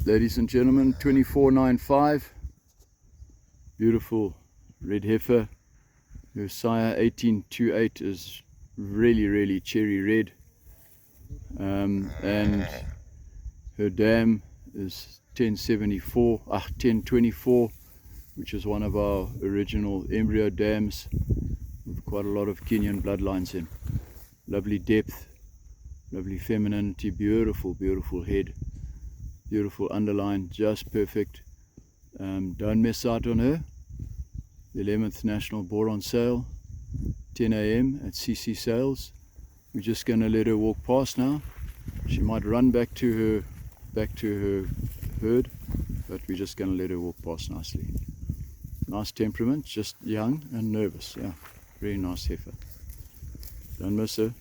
ladies and gentlemen, 2495. Beautiful red heifer. Her sire 1828 is really cherry red, and her dam is 1024, which is one of our original embryo dams with quite a lot of Kenyan bloodlines in. Lovely depth, lovely femininity, beautiful head, beautiful underline, just perfect. Don't miss out on her. The 11th National Boar on sale, 10 AM at CC Sales. We're just going to let her walk past now. She might run back to her herd, but we're just going to let her walk past nicely. Nice temperament, just young and nervous. Yeah, very nice heifer. Don't miss her.